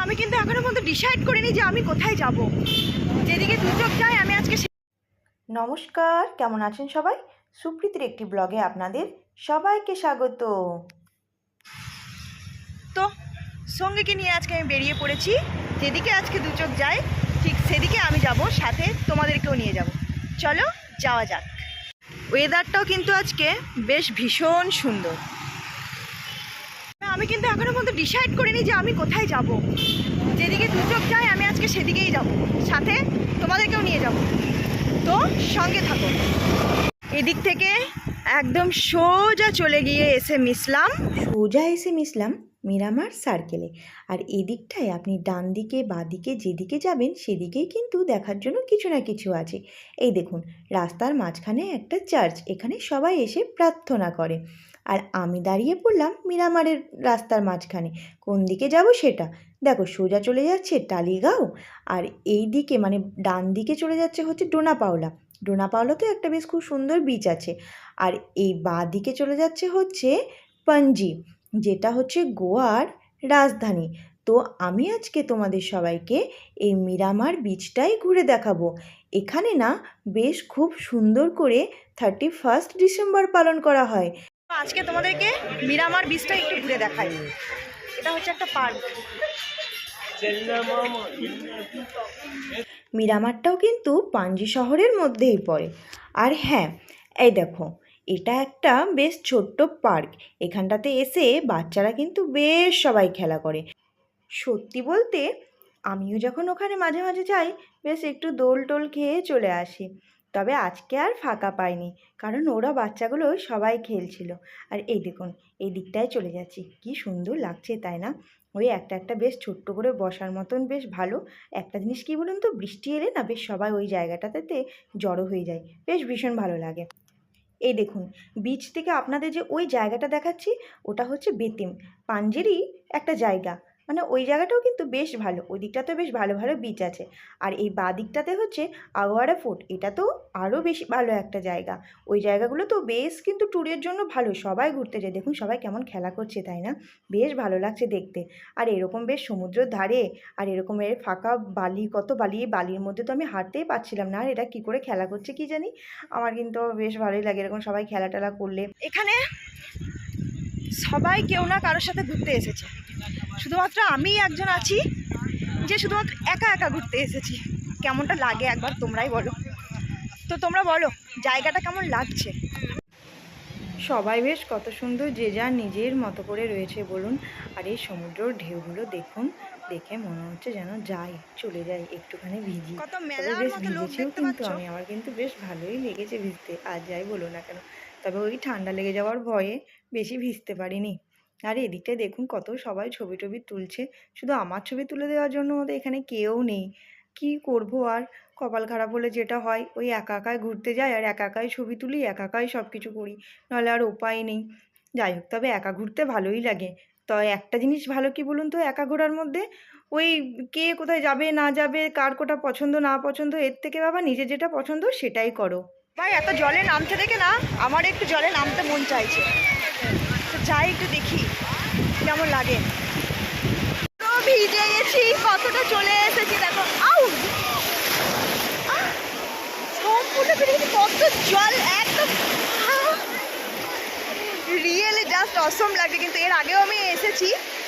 আমি কিন্তু এখনো পর্যন্ত ডিসাইড করিনি যে আমি কোথায় যাব। যেদিকে দু চোখ যায় আমি আজকে। নমস্কার, কেমন আছেন সবাই? সুপ্রীতির একটি ব্লগে আপনাদের সবাইকে স্বাগত। তো সঙ্গীকে নিয়ে আজকে আমি বেরিয়ে পড়েছি। যেদিকে আজকে দু চোখ যায় ঠিক সেদিকে আমি যাব, সাথে তোমাদেরকেও নিয়ে যাব। চলো যাওয়া যাক। ওয়েদারটাও কিন্তু আজকে বেশ ভীষণ সুন্দর। আমি কিন্তু এখনো পর্যন্ত ডিসাইড করিনি যে আমি কোথায় যাব। যেদিকে দু চোখ যায় আমি আজকে সেদিকেই যাব, সাথে তোমাদেরকেও নিয়ে যাব। তো সঙ্গে থাকো। এদিক থেকে একদম সোজা চলে গিয়ে এসে মিশলাম মিরামার সার্কেলে। আর এদিকটায় আপনি ডান দিকে বাঁ দিকে যেদিকে যাবেন সেদিকেই কিন্তু দেখার জন্য কিছু না কিছু আছে। এই দেখুন, রাস্তার মাঝখানে একটা চার্চ, এখানে সবাই এসে প্রার্থনা করে। আর আমি দাঁড়িয়ে পড়লাম মিরামারের রাস্তার মাঝখানে। কোন দিকে যাব সেটা দেখো, সোজা চলে যাচ্ছে টালিগাঁও, আর এই দিকে মানে ডান দিকে চলে যাচ্ছে হচ্ছে ডোনাপাওলাতে একটা বেশ খুব সুন্দর বিচ আছে। আর এই বাঁ দিকে চলে যাচ্ছে হচ্ছে পানজি, যেটা হচ্ছে গোয়ার রাজধানী। তো আমি আজকে তোমাদের সবাইকে এই মিরামার বিচটাই ঘুরে দেখাবো। এখানে না বেশ খুব সুন্দর করে 31 ডিসেম্বর পালন করা হয়। আজকে তোমাদেরকে মিরামার বিচটা একটু ঘুরে দেখাই। এটা হচ্ছে একটা পার্ক। মিরামারটাও কিন্তু পাঞ্জি শহরের মধ্যেই পড়ে। আর হ্যাঁ, এই দেখো, এটা একটা বেশ ছোট্ট পার্ক। এখানটাতে এসে বাচ্চারা কিন্তু বেশ সবাই খেলা করে। সত্যি বলতে আমিও যখন ওখানে মাঝে মাঝে যাই, বেশ একটু দোল টোল খেয়ে চলে আসি। তবে আজকে আর ফাঁকা পাইনি, কারণ ওরা বাচ্চাগুলো সবাই খেলছিল। আর এই দেখুন, এই দিকটায় চলে যাচ্ছি, কি সুন্দর লাগছে তাই না? ওই একটা একটা বেশ ছোট্ট করে বসার মতন বেশ ভালো। একটা জিনিস কী বলুন তো, বৃষ্টি এলে না বেশ সবাই ওই জায়গাটাতে জড়ো হয়ে যায়, বেশ ভীষণ ভালো লাগে। এই দেখুন, বিচ থেকে আপনাদের যে ওই জায়গাটা দেখাচ্ছি, ওটা হচ্ছে বেতিম, পাঞ্জেরই একটা জায়গা। মানে ওই জায়গাটাও কিন্তু বেশ ভালো, ওই দিকটাতে বেশ ভালো ভালো বিচ আছে। আর এই বাঁ দিকটাতে হচ্ছে আওয়ারা ফোর্ট, এটা তো আরও বেশি ভালো একটা জায়গা। ওই জায়গাগুলো তো বেশ কিন্তু ট্যুরের জন্য ভালো, সবাই ঘুরতে যায়। দেখুন সবাই কেমন খেলা করছে তাই না? বেশ ভালো লাগছে দেখতে। আর এরকম বেশ সমুদ্রের ধারে, আর এরকমের ফাঁকা বালি, কত বালি, এই বালির মধ্যে তো আমি হাঁটতেই পারছিলাম না। আর এরা কী করে খেলা করছে কি জানি, আমার কিন্তু বেশ ভালোই লাগে এরকম সবাই খেলা টেলা করলে। এখানে সবাই কেউ না কারোর সাথে ঘুরতে এসেছে, শুধুমাত্র আমি একজন আছি যে শুধুমাত্র একা একা ঘুরতে এসেছি। কেমনটা লাগে একবার তোমরাই বলো। তো তোমরা বলো জায়গাটা কেমন লাগছে। সবাই বেশ কত সুন্দর যে যার নিজের মতো করে রয়েছে বলুন। আর এই সমুদ্রের ঢেউগুলো দেখুন, দেখে মনে হচ্ছে যেন যাই, চলে যাই, একটুখানি ভিজি। কত তবে মেলার বেশ মতো লোক ভিজেছেও দেখতে কিন্তু পাচ্ছ। আমার কিন্তু বেশ ভালোই লেগেছে ভিজতে, আর যাই বলো না কেন। তবে ওই ঠান্ডা লেগে যাওয়ার ভয়ে বেশি ভিজতে পারিনি। আর এদিকটায় দেখুন কত সবাই ছবি টবি তুলছে, শুধু আমার ছবি তুলে দেওয়ার জন্য ওদের এখানে কেউ নেই। কি করব আর, কপাল খারাপ হলে যেটা হয়, ওই একা একাই ঘুরতে যাই আর একা একাই ছবি তুলি, একা একাই সব কিছু করি, নাহলে আর উপায় নেই। যাই হোক, তবে একা ঘুরতে ভালোই লাগে। তো একটা জিনিস ভালো কি বলুন তো একা ঘোরার মধ্যে, ওই কে কোথায় যাবে না যাবে, কার কোটা পছন্দ না পছন্দ, এর থেকে বাবা নিজের যেটা পছন্দ সেটাই করো। ভাই এত জলে নামতে দেখে না আমার একটু জলে নামতে মন চাইছে। তো যাই একটু দেখি কেমন লাগে। তো ভিজে গেছি, কতটা চলে এসেছি দেখো। আউ সম্পূর্ণ ভিজে গেছি, কত জল একদম রিয়েলি জাস্ট অসম লাগে। কিন্তু এর আগেও আমি এসেছি।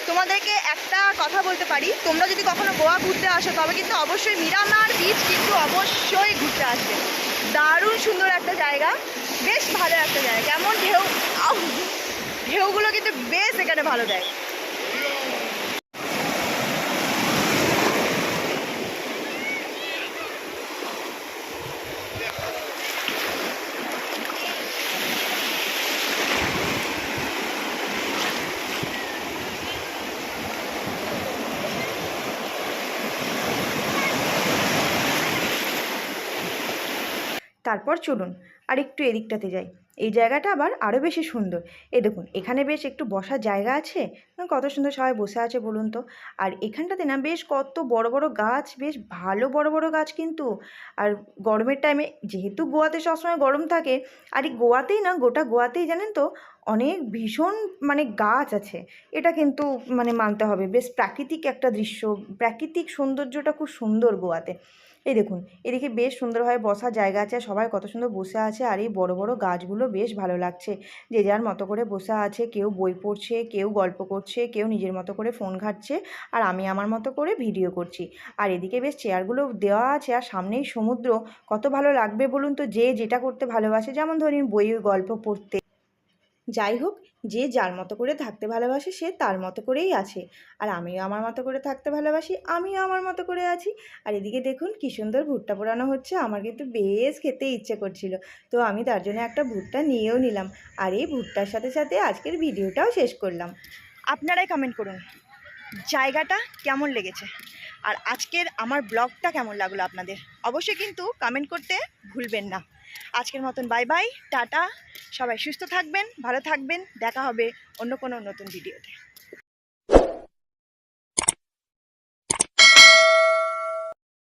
তোমাদেরকে একটা কথা বলতে পারি, তোমরা যদি কখনো গোয়া ঘুরতে আসো তবে কিন্তু অবশ্যই মিরামার বিচ কিন্তু অবশ্যই ঘুরতে আসবে। দারুণ সুন্দর একটা জায়গা, বেশ ভালো একটা জায়গা। কেমন ঢেউ, ঢেউগুলো কিন্তু বেশ এখানে ভালো দেয়। তারপর চলুন আর একটু এদিকটাতে যাই। এই জায়গাটা আবার আরও বেশি সুন্দর। এই দেখুন, এখানে বেশ একটু বসার জায়গা আছে, কত সুন্দর সবাই বসে আছে বলুন তো। আর এখানটাতে না বেশ কত বড় বড় গাছ, বেশ ভালো বড় বড় গাছ কিন্তু। আর গরমের টাইমে যেহেতু গোয়াতে সবসময় গরম থাকে, আর এই গোয়াতেই না, গোটা গোয়াতেই জানেন তো অনেক ভীষণ মানে গাছ আছে, এটা কিন্তু মানে মানতে হবে। বেশ প্রাকৃতিক একটা দৃশ্য, প্রাকৃতিক সৌন্দর্যটা খুব সুন্দর গোয়াতে। এই দেখুন, এদিকে বেশ সুন্দরভাবে বসার জায়গা আছে, সবাই কত সুন্দর বসে আছে, আর এই বড় বড় গাছগুলো বেশ ভালো লাগছে। যে যার মতো করে বসে আছে, কেউ বই পড়ছে, কেউ গল্প করছে, কেউ নিজের মতো করে ফোন ঘাঁটছে, আর আমি আমার মতো করে ভিডিও করছি। আর এদিকে বেশ চেয়ারগুলো দেওয়া আছে, আর সামনেই সমুদ্র, কত ভালো লাগবে বলুন তো। যে যেটা করতে ভালোবাসে, যেমন ধরুন বই গল্প পড়তে, যাই হোক, যে যার মতো করে থাকতে ভালোবাসে সে তার মতো করেই আছে। আর আমিও আমার মতো করে থাকতে ভালোবাসি, আমিও আমার মতো করে আছি। আর এদিকে দেখুন কী সুন্দর ভুট্টা পোড়ানো হচ্ছে, আমার কিন্তু বেশ খেতে ইচ্ছে করছিল, তো আমি তার জন্য একটা ভুট্টা নিয়েও নিলাম। আর এই ভুট্টার সাথে সাথে আজকের ভিডিওটাও শেষ করলাম। আপনারাই কমেন্ট করুন জায়গাটা কেমন লেগেছে, আর আজকের আমার ব্লগটা কেমন লাগলো আপনাদের, অবশ্যই কিন্তু কমেন্ট করতে ভুলবেন না। আজকের মতন বাই বাই, টাটা। সবাই সুস্থ থাকবেন, ভালো থাকবেন, দেখা হবে অন্য কোনো নতুন ভিডিওতে।